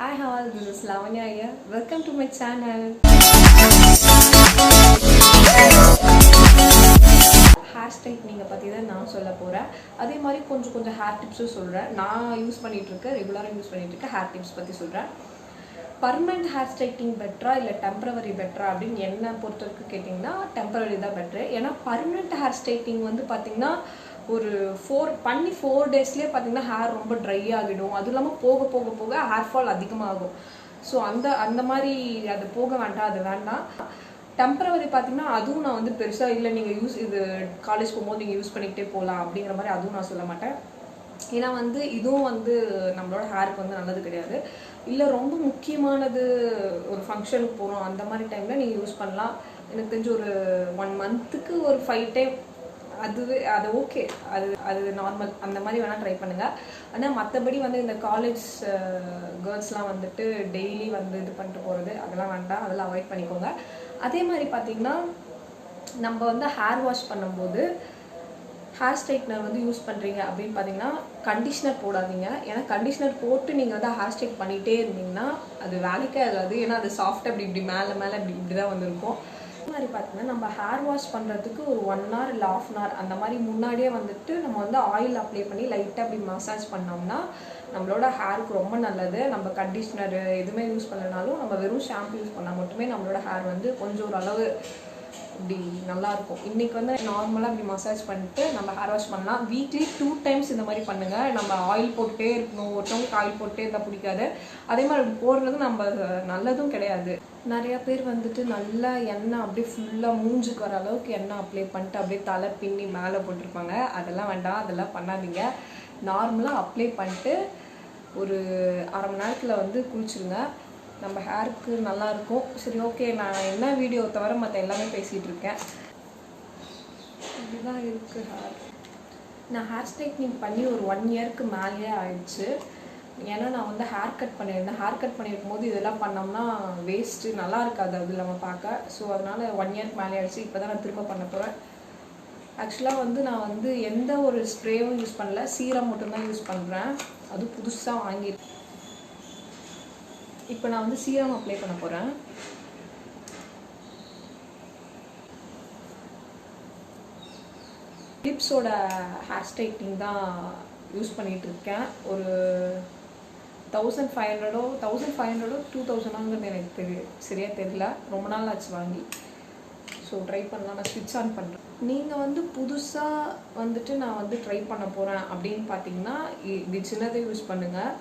Hi all, this is Lavanya here. Welcome to my channel. Hair straightening பத்தி தான் நான் சொல்ல போறேன். அதே மாதிரி கொஞ்சம் ஹேர் டிப்ஸும் சொல்றேன். நான் யூஸ் பண்ணிட்டு இருக்க ரெகுலரா யூஸ் பண்ணிட்டு இருக்க ஹேர் டிப்ஸ் பத்தி சொல்றேன். பர்மனன்ட் ஹேர் ஸ்ட்ரைட்னிங் பெட்டரா இல்லை டெம்பரவரி பெட்டரா அப்படின்னு என்ன பொறுத்தவரைக்கும் கேட்டிங்கன்னா டெம்பரவரி தான் பெட்ரு. ஏன்னா பர்மனன்ட் ஹேர் ஸ்ட்ரைட்னிங் வந்து பார்த்தீங்கன்னா ஒரு 4 டேஸ்லேயே பார்த்தீங்கன்னா ஹேர் ரொம்ப ட்ரை ஆகிடும். அதுவும் இல்லாமல் போக போக ஹேர் ஃபால் அதிகமாகும். ஸோ அந்த மாதிரி அது போக வேண்டாம், அது வேண்டாம். டெம்பரவரி பார்த்தீங்கன்னா அதுவும் நான் வந்து பெருசாக இல்லை நீங்கள் இது காலேஜ் போகும்போது நீங்கள் யூஸ் பண்ணிக்கிட்டே போகலாம் அப்படிங்கிற மாதிரி அதுவும் நான் சொல்ல மாட்டேன். ஏன்னா வந்து இதுவும் வந்து நம்மளோட ஹேருக்கு வந்து நல்லது கிடையாது. இல்லை ரொம்ப முக்கியமானது ஒரு ஃபங்க்ஷனுக்கு போகிறோம் அந்த மாதிரி டைமில் நீங்கள் யூஸ் பண்ணலாம். எனக்கு தெரிஞ்சு ஒரு 1 மந்த்துக்கு ஒரு 5 டைம் அது ஓகே, அது நார்மல். அந்த மாதிரி வேணால் ட்ரை பண்ணுங்கள். ஆனால் மற்றபடி வந்து இந்த காலேஜ் கேர்ள்ஸ்லாம் வந்துட்டு டெய்லி வந்து இது பண்ணிட்டு போகிறது அதெல்லாம் வேண்டாம், அதெல்லாம் அவாய்ட் பண்ணிக்கோங்க. அதே மாதிரி பார்த்திங்கன்னா நம்ம வந்து ஹேர் வாஷ் பண்ணும்போது ஹேர் ஸ்ட்ரைட்னர் வந்து யூஸ் பண்ணுறீங்க அப்படின்னு பார்த்தீங்கன்னா கண்டிஷ்னர் போடாதீங்க. ஏன்னா கண்டிஷ்னர் போட்டு நீங்கள் வந்து ஹேர் ஸ்ட்ரைட் பண்ணிகிட்டே இருந்தீங்கன்னா அது வேலைக்கே ஆகாது. ஏன்னா அது சாஃப்டாக இப்படி மேலே இப்படி தான் வந்துருக்கும். அதே மாதிரி பார்த்தீங்கன்னா நம்ம ஹேர் வாஷ் பண்ணுறதுக்கு ஒரு 1 hour இல்லை 1/2 hour அந்த மாதிரி முன்னாடியே வந்துட்டு நம்ம வந்து ஆயில் அப்ளை பண்ணி லைட்டாக அப்படி மசாஜ் பண்ணோம்னா நம்மளோட ஹேருக்கு ரொம்ப நல்லது. நம்ம கண்டிஷ்னர் எதுவுமே யூஸ் பண்ணலனாலும் நம்ம வெறும் ஷாம்பு யூஸ் பண்ணால் மட்டுமே நம்மளோட ஹேர் வந்து கொஞ்சம் ஓரளவு இப்படி நல்லாயிருக்கும். இன்றைக்கி வந்து நார்மலாக இப்படி மசாஜ் பண்ணிட்டு நம்ம ஹேர் வாஷ் பண்ணலாம். வீக்லி 2 times இந்த மாதிரி பண்ணுங்கள். நம்ம ஆயில் போட்டே இருக்கணும், ஒருத்தவங்களுக்கு ஆயில் போட்டே இருந்தால் பிடிக்காது. அதே மாதிரி அப்படி போடுறது நம்ம நல்லதும் கிடையாது. நிறையா பேர் வந்துட்டு நல்லா எண்ணெய் அப்படியே ஃபுல்லாக மூஞ்சுக்கு வர அளவுக்கு எண்ணெய் அப்ளை பண்ணிட்டு அப்படியே தலை பின்னி மேலே போட்டிருப்பாங்க. அதெல்லாம் வேண்டாம், அதெல்லாம் பண்ணாதீங்க. நார்மலாக அப்ளை பண்ணிட்டு ஒரு 1/2 மணி நேரத்தில் வந்து குளிச்சுருங்க. நம்ம ஹேருக்கு நல்லாயிருக்கும். சரி, ஓகே, நான் என்ன வீடியோ தவிர மற்ற எல்லாமே பேசிகிட்டு இருக்கேன். இதுதான் இருக்குது ஹேர். நான் ஹேர் ஸ்ட்ரைட்னிங் பண்ணி ஒரு 1 yearக்கு மேலேயே ஆயிடுச்சு. ஏன்னா நான் வந்து ஹேர் கட் பண்ணியிருந்தேன். ஹேர் கட் பண்ணியிருக்கும் போது இதெல்லாம் பண்ணோம்னா வேஸ்ட்டு, நல்லா இருக்காது அது இல்லாமல் பார்க்க. ஸோ அதனால் 1 yearக்கு மேலே ஆயிடுச்சு. இப்போ தான் நான் திரும்ப பண்ண போகிறேன். ஆக்சுவலாக வந்து நான் வந்து எந்த ஒரு ஸ்ப்ரேவும் யூஸ் பண்ணல, சீரம் மட்டும்தான் யூஸ் பண்ணுறேன். அதுவும் புதுசாக வாங்கியிருக்கேன். இப்போ நான் வந்து சீரம் அப்ளை பண்ண போகிறேன். கிளிப்ஸோட ஹேர் ஸ்ட்ரைட்னிங் தான் யூஸ் பண்ணிகிட்டு இருக்கேன். ஒரு 1500 2000 எனக்கு சரியாக தெரியல. ரொம்ப நாள் ஆச்சு வாங்கி. ஸோ ட்ரை பண்ணலாம். நான் ஸ்விட்ச் ஆன் பண்ணுறேன். நீங்கள் வந்து புதுசாக வந்துட்டு நான் வந்து ட்ரை பண்ண போகிறேன் அப்படின்னு பார்த்தீங்கன்னா இது சின்னதை யூஸ் பண்ணுங்கள்.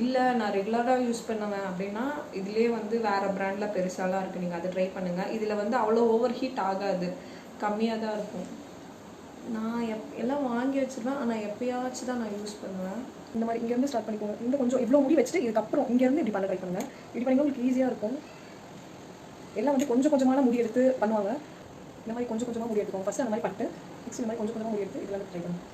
இல்லை நான் ரெகுலராக யூஸ் பண்ணுவேன் அப்படின்னா இதிலே வந்து வேறு ப்ராண்டில் பெருசாலாம் இருக்குது, நீங்கள் அதை ட்ரை பண்ணுங்கள். இதில் வந்து அவ்வளோ ஓவர் ஹீட் ஆகாது, கம்மியாக தான் இருக்கும். நான் எல்லாம் வாங்கி வச்சுருவேன், ஆனால் எப்போயாச்சும் தான் நான் யூஸ் பண்ணுவேன். இந்த மாதிரி இங்கேருந்து ஸ்டார்ட் பண்ணிக்கோங்க. இந்த கொஞ்சம் இவ்வளோ முடி வச்சுட்டு இதுக்கப்புறம் இங்கேருந்து இப்படி பண்ண ட்ரை பண்ணுங்கள். இப்படி பண்ணிங்கன்னா உங்களுக்கு ஈஸியாக இருக்கும். எல்லாம் வந்து கொஞ்சமான முடி எடுத்து பண்ணுவாங்க. இந்த மாதிரி கொஞ்சமாக முடி எடுத்துக்கோங்க. ஃபஸ்ட்டு அந்த மாதிரி பண்ணிட்டு நெக்ஸ்ட் இந்த மாதிரி கொஞ்சமாக முடி எடுத்து இதில் ட்ரை பண்ணுங்கள்.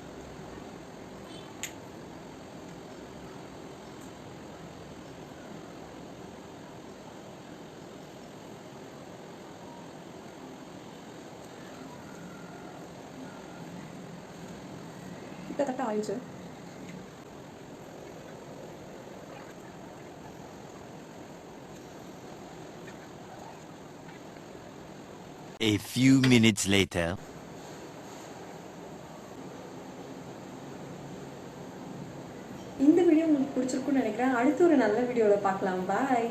கிட்டத்தட்ட ஆயிடுச்சு. A few minutes later. இந்த வீடியோ உங்களுக்கு பிடிச்சிருக்குன்னு நினைக்கிறேன். அடுத்து ஒரு நல்ல வீடியோவில் பார்க்கலாம். பாய்.